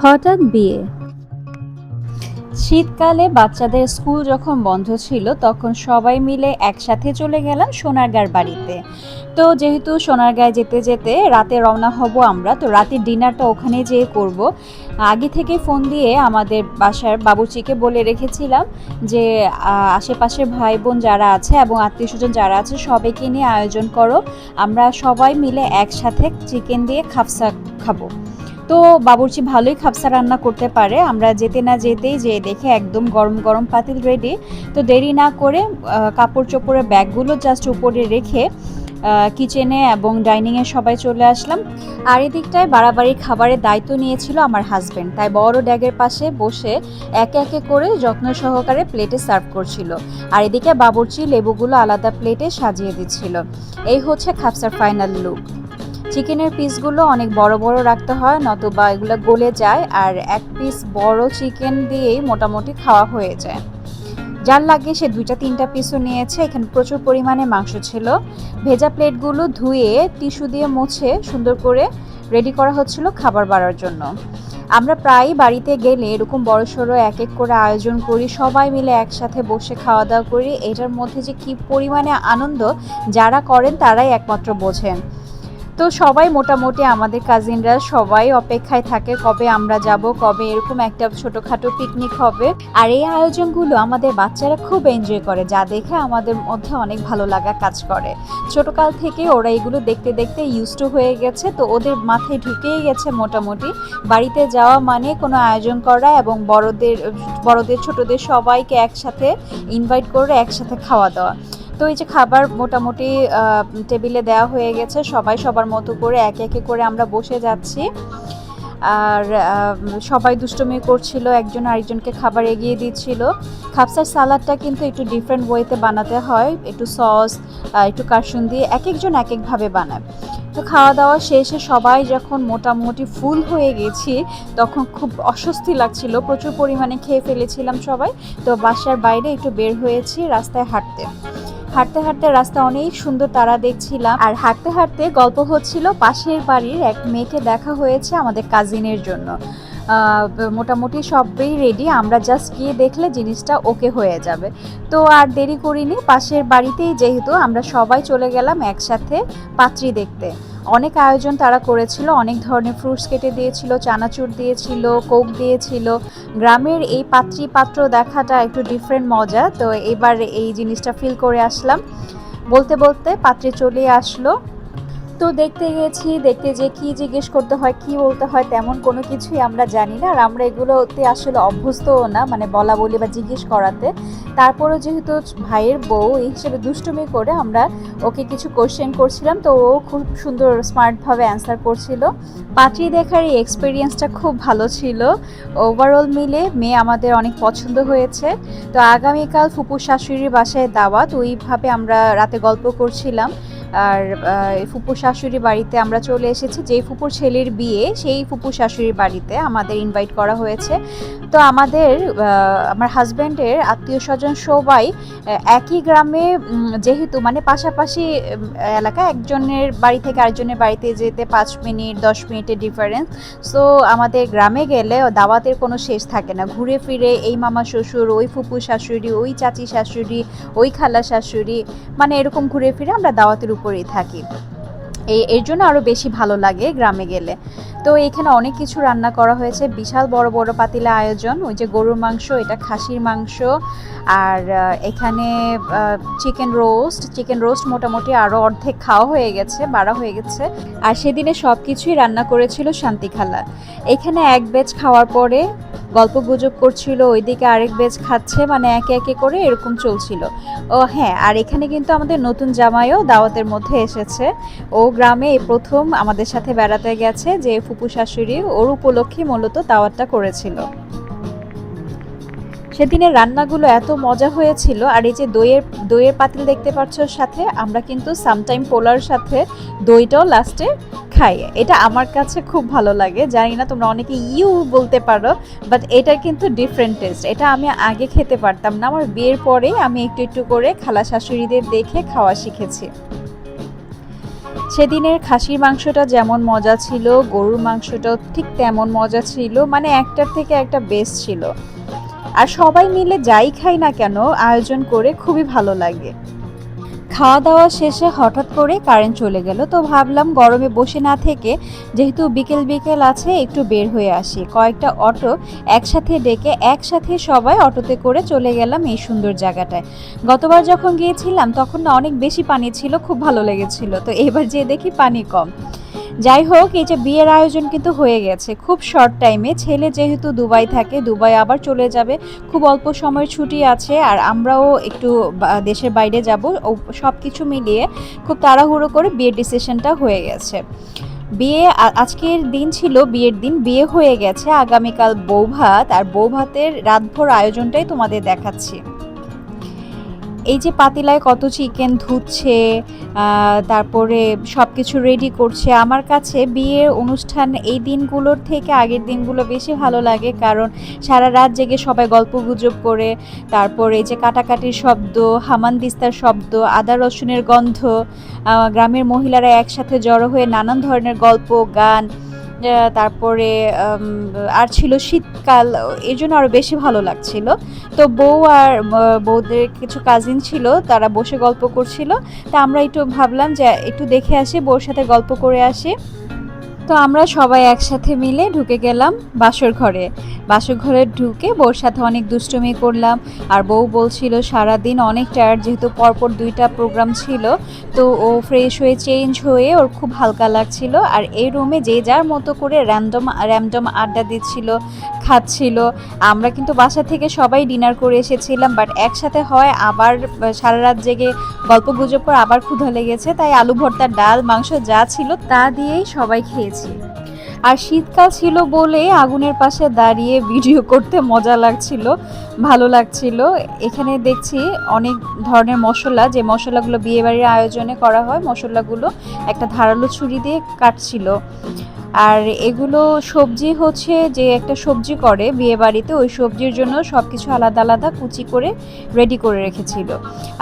হঠাৎ বিয়ে। শীতকালে বাচ্চাদের স্কুল যখন বন্ধ ছিল তখন সবাই মিলে একসাথে চলে গেলাম সোনারগাঁর বাড়িতে। তো যেহেতু সোনারগাঁয়ে যেতে যেতে রাতে রওনা হব আমরা, তো রাতের ডিনারটা ওখানে যেয়ে করব। আগে থেকে ফোন দিয়ে আমাদের বাসার বাবুর্চিকে বলে রেখেছিলাম যে আশেপাশের ভাই বোন যারা আছে এবং আত্মীয় স্বজন যারা আছে সবাইকে নিয়ে আয়োজন করো, আমরা সবাই মিলে একসাথে চিকেন দিয়ে খাফসা খাবো। তো বাবুর্চি ভালোই খাবসা রান্না করতে পারে। আমরা যেতে না যেতেই যে দেখে একদম গরম গরম পাতিল রেডি। তো দেরি না করে কাপড় চোপড়ের ব্যাগগুলো জাস্ট উপরে রেখে কিচেনে এবং ডাইনিংয়ে সবাই চলে আসলাম। আর এদিকটায় বাড়াবাড়ি খাবারের দায়িত্ব নিয়েছিল আমার হাজব্যান্ড, তাই বড় ড্যাগের পাশে বসে একে একে করে যত্ন সহকারে প্লেটে সার্ভ করছিল। আর এদিকে বাবুর্চি লেবুগুলো আলাদা প্লেটে সাজিয়ে দিচ্ছিল। এই হচ্ছে খাবসার ফাইনাল লুক। চিকেনের পিসগুলো অনেক বড় বড় রাখতে হয়, নতুবা এগুলো গলে যায়, আর এক পিস বড় চিকেন দিয়েই মোটামুটি খাওয়া হয়ে যায়। যার লাগে সে 2-3টা পিসও নিয়েছে। এখানে প্রচুর পরিমাণে মাংস ছিল। ভেজা প্লেটগুলো ধুয়ে টিস্যু দিয়ে মুছে সুন্দর করে রেডি করা হচ্ছিল খাবার বাড়ার জন্য। আমরা প্রায়ই বাড়িতে গেলে এরকম বড়সড় এক এক করে আয়োজন করি, সবাই মিলে একসাথে বসে খাওয়া দাওয়া করি। এটার মধ্যে যে কী পরিমাণে আনন্দ যারা করেন তারাই একমাত্র বোঝেন। তো সবাই মোটামুটি আমাদের কাজিনরা সবাই অপেক্ষায় থাকে কবে আমরা যাব, কবে এরকম একটা ছোটোখাটো পিকনিক হবে। আর এই আয়োজনগুলো আমাদের বাচ্চারা খুব এনজয় করে, যা দেখে আমাদের মধ্যে অনেক ভালো লাগা কাজ করে। ছোটোকাল থেকে ওরা এগুলো দেখতে দেখতে ইউজড টু হয়ে গেছে, তো ওদের মাথায় ঢুকেই গেছে মোটামুটি বাড়িতে যাওয়া মানে কোনো আয়োজন করা এবং বড়দের ছোটদের সবাইকে একসাথে ইনভাইট করে একসাথে খাওয়া দাওয়া। তো এই যে খাবার মোটামুটি টেবিলে দেওয়া হয়ে গেছে, সবাই সবার মতো করে একে একে করে আমরা বসে যাচ্ছি। আর সবাই দুষ্টুমি করছিল, একজন আরেকজনকে খাবার এগিয়ে দিচ্ছিল। খাবসার সালাদটা কিন্তু একটু ডিফারেন্ট ওয়েতে বানাতে হয়, একটু সস একটু কাসুন দিয়ে এক একজন এক একভাবে বানায়। তো খাওয়া দাওয়া শেষে সবাই যখন মোটামুটি ফুল হয়ে গেছি তখন খুব অস্বস্তি লাগছিল, প্রচুর পরিমাণে খেয়ে ফেলেছিলাম সবাই। তো বাসার বাইরে একটু বের হয়েছি রাস্তায় হাঁটতে হাঁটতে হাঁটতে রাস্তা অনেক সুন্দর তারা দেখছিলাম। আর হাঁটতে হাঁটতে গল্প হচ্ছিল পাশের বাড়ির এক মেয়েকে দেখা হয়েছে আমাদের কাজিনের জন্য। মোটামুটি সবই রেডি, আমরা জাস্ট গিয়ে দেখলে জিনিসটা ওকে হয়ে যাবে। তো আর দেরি করিনি, পাশের বাড়িতেই যেহেতু আমরা সবাই চলে গেলাম একসাথে পাত্রী দেখতে। অনেক আয়োজন তারা করেছিল, অনেক ধরনের ফ্রুটস কেটে দিয়েছিল, চানাচুর দিয়েছিল, কোক দিয়েছিল। গ্রামের এই পাত্র দেখাটা একটু ডিফারেন্ট মজা, তো এবার এই জিনিসটা ফিল করে আসলাম। বলতে বলতে পাত্রে চলে আসলো। তো দেখতে গেছি, দেখতে যে কি জিজ্ঞেস করতে হয় কি বলতে হয় তেমন কোনো কিছুই আমরা জানি না, আর আমরা এগুলোতে আসলে অভ্যস্তও না, মানে বলা বলি বা জিজ্ঞেস করাতে। তারপরেও যেহেতু ভাইয়ের বউ এই হিসেবে দুষ্টুমি করে আমরা ওকে কিছু কোশ্চেন করছিলাম, তো ও খুব সুন্দর স্মার্টভাবে অ্যান্সার করছিল। পাত্রী দেখার এই এক্সপিরিয়েন্সটা খুব ভালো ছিল। ওভারঅল মিলে মেয়ে আমাদের অনেক পছন্দ হয়েছে। তো আগামীকাল ফুপু শাশুড়ির বাসায় দাওয়াত, ওইভাবে আমরা রাতে গল্প করছিলাম। আর ফুপু শাশুড়ি বাড়িতে আমরা চলে এসেছি, যেই ফুপুর ছেলের বিয়ে সেই ফুপু শাশুড়ির বাড়িতে আমাদের ইনভাইট করা হয়েছে। তো আমার হাজব্যান্ডের আত্মীয় স্বজন সবাই একই গ্রামে, যেহেতু মানে পাশাপাশি এলাকা, একজনের বাড়ি থেকে আরেকজনের বাড়িতে যেতে 5 মিনিট 10 মিনিটের ডিফারেন্স। সো আমাদের গ্রামে গেলে দাওয়াতের কোনো শেষ থাকে না, ঘুরে ফিরে এই মামা শ্বশুর, ওই ফুপু শাশুড়ি, ওই চাচি শাশুড়ি, ওই খালা শাশুড়ি, মানে এরকম ঘুরে ফিরে আমরা দাওয়াতের উপরেই থাকি। এর জন্য আরও বেশি ভালো লাগে গ্রামে গেলে। তো এখানে অনেক কিছু রান্না করা হয়েছে, বিশাল বড় বড় পাতিলে আয়োজন। ওই যে গরুর মাংস, এটা খাসির মাংস, আর এখানে চিকেন রোস্ট মোটামুটি আরও অর্ধেক খাওয়া হয়ে গেছে, বাড়া হয়ে গেছে। আর সেদিনে সব কিছুই রান্না করেছিল শান্তি খালা। এখানে এক ব্যাচ খাওয়ার পরে গল্প গুজব করছিল, ওইদিকে আরেক ব্যাচ খাচ্ছে, মানে একে একে করে এরকম চলছিল। ও হ্যাঁ, আর এখানে কিন্তু আমাদের নতুন জামাইও দাওয়াতের মধ্যে এসেছে। ও গ্রামে এই প্রথম আমাদের সাথে বেড়াতে গেছে, যে ফুপু শাশুড়ি ওর উপলক্ষে মূলত দাওয়াতটা করেছিল। সেদিনের রান্নাগুলো এত মজা হয়েছিল। আর এই যে দইয়ের পাতিল দেখতে পাচ্ছ সাথে, আমরা কিন্তু সামটাইম পোলার সাথে দইটাও লাস্টে খাই। এটা আমার কাছে খুব ভালো লাগে, জানি না তোমরা অনেকে বলতে পারো, বাট এটার কিন্তু ডিফারেন্ট টেস্ট। এটা আমি আগে খেতে পারতাম না, আমার বিয়ের পরে আমি একটু একটু করে খালা শাশুড়িদের দেখে খাওয়া শিখেছি। সেদিনের খাসির মাংসটা যেমন মজা ছিল, গরুর মাংসটাও ঠিক তেমন মজা ছিল, মানে একটার থেকে একটা বেস্ট ছিল। আর সবাই মিলে যাই খাই না কেন আয়োজন করে খুবই ভালো লাগে। খাওয়া দাওয়া শেষে হঠাৎ করে কারেন্ট চলে গেল, তো ভাবলাম গরমে বসে না থেকে যেহেতু বিকেল বিকেল আছে একটু বের হয়ে আসি। কয়েকটা অটো একসাথে ডেকে একসাথে সবাই অটোতে করে চলে গেলাম এই সুন্দর জায়গাটায়। গতবার যখন গিয়েছিলাম তখন না অনেক বেশি পানি ছিল, খুব ভালো লেগেছিল, তো এবার যেয়ে দেখি পানি কম। যাই হোক, এই যে বিয়ের আয়োজন কিন্তু হয়ে গেছে খুব শর্ট টাইমে। ছেলে যেহেতু দুবাই থাকে, দুবাই আবার চলে যাবে, খুব অল্প সময়ের ছুটি আছে, আর আমরাও একটু দেশের বাইরে যাব, সব কিছু মিলিয়ে খুব তাড়াহুড়ো করে বিয়ের ডিসিশনটা হয়ে গেছে। বিয়ে আজকের দিন ছিল বিয়ের দিন, বিয়ে হয়ে গেছে, আগামীকাল বৌভাত, আর বৌভাতের রাতভর আয়োজনটাই তোমাদের দেখাচ্ছি। এই যে পাতিলায় কত চিকেন ধুচ্ছে, তারপরে সব কিছু রেডি করছে। আমার কাছে বিয়ের অনুষ্ঠান এই দিনগুলোর থেকে আগের দিনগুলো বেশি ভালো লাগে, কারণ সারা রাত জেগে সবাই গল্পগুজব করে, তারপরে এই যে কাটাকাটির শব্দ, হামানদিস্তার শব্দ, আদা রসুনের গন্ধ, গ্রামের মহিলারা একসাথে জড়ো হয়ে নানান ধরনের গল্প গান, তারপরে আর ছিল শীতকাল, এই জন্য আরও বেশি ভালো লাগছিল। তো বউ আর বউদের কিছু কাজিন ছিল, তারা বসে গল্প করছিল, তা আমরা একটু ভাবলাম যে একটু দেখে আসি, বউর সাথে গল্প করে আসি। তো আমরা সবাই একসাথে মিলে ঢুকে গেলাম বাসর ঘরে। বাসর ঘরে ঢুকে বউর সাথে অনেক দুষ্টুমি করলাম। আর বউ বলছিল সারাদিন অনেক টায়ার্ড, যেহেতু পরপর 2টা প্রোগ্রাম ছিল, তো ও ফ্রেশ হয়ে চেঞ্জ হয়ে ওর খুব হালকা লাগছিল। আর এই রুমে যে যার মতো করে র্যান্ডম আড্ডা দিচ্ছিল, খাচ্ছিল। আমরা কিন্তু বাসা থেকে সবাই ডিনার করে এসেছিলাম, বাট একসাথে হয় আবার সারা রাত জেগে গল্প গুজব করে আবার ক্ষুধা লেগেছে, তাই আলু ভর্তা, ডাল, মাংস যা ছিল তা দিয়েই সবাই খেয়েছি। আর শীতকাল ছিল বলে আগুনের পাশে দাঁড়িয়ে ভিডিও করতে মজা লাগছিল, ভালো লাগছিল। এখানে দেখছি অনেক ধরনের মশলা, যে মশলাগুলো বিয়েবাড়ির আয়োজনে করা হয়, মশলাগুলো একটা ধারালো ছুরি দিয়ে কাটছিল। আর এগুলো সবজি হচ্ছে, যে একটা সবজি করে বিয়ে বাড়িতে, ওই সবজির জন্য সব কিছু আলাদা আলাদা কুচি করে রেডি করে রেখেছিল।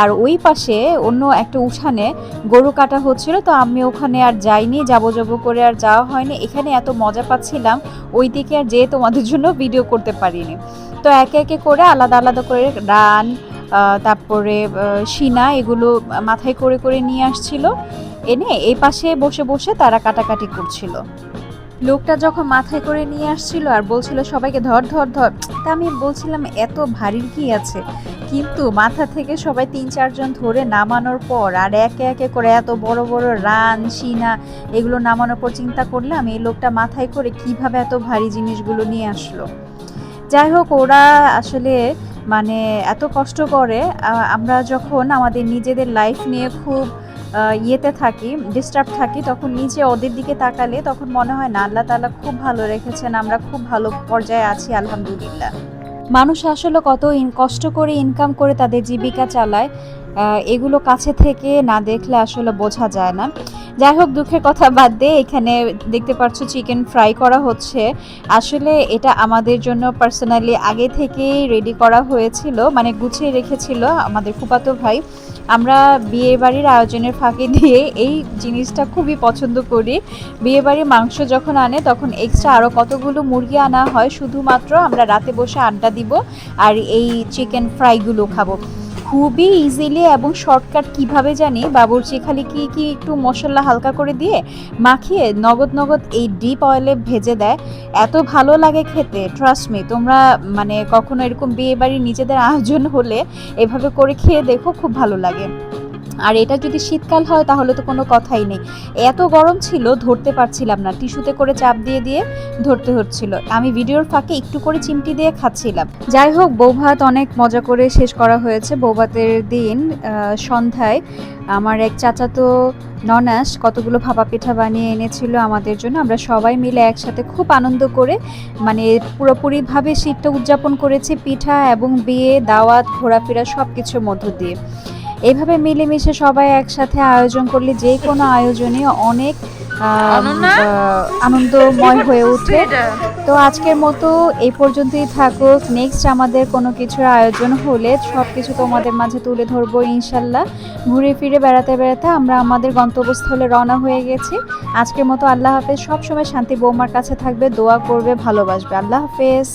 আর ওই পাশে অন্য একটা উঠানে গরু কাটা হচ্ছিল, তো আমি ওখানে আর যাইনি, যাবো করে আর যাওয়া হয়নি। এখানে এত মজা পাচ্ছিলাম, ওই দিকে আর যেয়ে তোমাদের জন্য ভিডিও করতে পারিনি। তো একে একে করে আলাদা আলাদা করে রান, তারপরে সিনা, এগুলো মাথায় করে করে নিয়ে আসছিল, এনে এই পাশে বসে বসে তারা কাটাকাটি করছিল। লোকটা যখন মাথায় করে নিয়ে আসছিল আর বলছিল সবাইকে ধর ধর ধর, তা আমি বলছিলাম এত ভারীর কি আছে, কিন্তু মাথা থেকে সবাই 3-4 জন ধরে নামানোর পর আর একে একে করে এত বড় বড় রান, সিনা, এগুলো নামানোর পর চিন্তা করলাম এই লোকটা মাথায় করে কিভাবে এত ভারী জিনিসগুলো নিয়ে আসলো। যাই হোক, ওরা আসলে মানে এত কষ্ট করে, আমরা যখন আমাদের নিজেদের লাইফ নিয়ে খুব ইয়েতে থাকি, ডিস্টার্ব থাকি, তখন নিচে ওদের দিকে তাকালে তখন মনে হয় না, আল্লাহ তাআলা খুব ভালো রেখেছেন, আমরা খুব ভালো পর্যায়ে আছি, আলহামদুলিল্লাহ। মানুষ আসলে কত কষ্ট করে ইনকাম করে তাদের জীবিকা চালায়, এগুলো কাছে থেকে না দেখলে আসলে বোঝা যায় না। যাই হোক, দুঃখের কথা বাদ দিয়ে এখানে দেখতে পাচ্ছ চিকেন ফ্রাই করা হচ্ছে। আসলে এটা আমাদের জন্য পার্সোনালি আগে থেকেই রেডি করা হয়েছিল, মানে গুছিয়ে রেখেছিল আমাদের ফুফাতো ভাই। আমরা বিয়েবাড়ির আয়োজনের ফাঁকি দিয়ে এই জিনিসটা খুবই পছন্দ করি। বিয়েবাড়ির মাংস যখন আনে তখন এক্সট্রা আরও কতগুলো মুরগি আনা হয়, শুধুমাত্র আমরা রাতে বসে আড্ডা দিব আর এই চিকেন ফ্রাইগুলো খাবো। খুবই ইজিলি এবং শর্টকাট, কিভাবে জানি, বাবুর্চি খালি কি একটু মশলা হালকা করে দিয়ে মাখিয়ে নগদ এই ডিপ অয়েলে ভেজে দেয়, এত ভালো লাগে খেতে। ট্রাস্ট মি, তোমরা মানে কখনো এরকম বিয়ে বাড়ির নিজেদের আয়োজন হলে এভাবে করে খেয়ে দেখো, খুব ভালো লাগে। আর এটা যদি শীতকাল হয় তাহলে তো কোনো কথাই নেই। এত গরম ছিল, ধরতে পারছিলাম না, টিস্যুতে করে চাপ দিয়ে দিয়ে ধরতে হচ্ছিল। আমি ভিডিওর ফাঁকে একটু করে চিমটি দিয়ে খাচ্ছিলাম। যাই হোক, বৌভাত অনেক মজা করে শেষ করা হয়েছে। বৌভাতের দিন সন্ধ্যায় আমার এক চাচাতো ননাস কতগুলো ভাপা পিঠা বানিয়ে এনেছিল আমাদের জন্য। আমরা সবাই মিলে একসাথে খুব আনন্দ করে, মানে পুরোপুরিভাবে শীতটা উদযাপন করেছি পিঠা এবং বিয়ে, দাওয়াত, ঘোরাফেরা সব কিছুর মধ্য দিয়ে। এভাবে মিলেমিশে সবাই একসাথে আয়োজন করলে যে কোনো আয়োজনে অনেক অনন্যা? আনন্দময় হয়ে ওঠে। তো আজকের মতো এই পর্যন্তই থাকুক। নেক্সট আমাদের কোনো কিছুর আয়োজন হলে সবকিছু তোমাদের মাঝে তুলে ধরবো ইনশাল্লাহ। ঘুরে ফিরে বেড়াতে বেড়াতে আমরা আমাদের গন্তব্যস্থলে রওনা হয়ে গেছি। আজকের মতো আল্লাহ হাফেজ। সবসময় শান্তি বৌমার কাছে থাকবে, দোয়া করবে, ভালোবাসবে। আল্লাহ হাফেজ।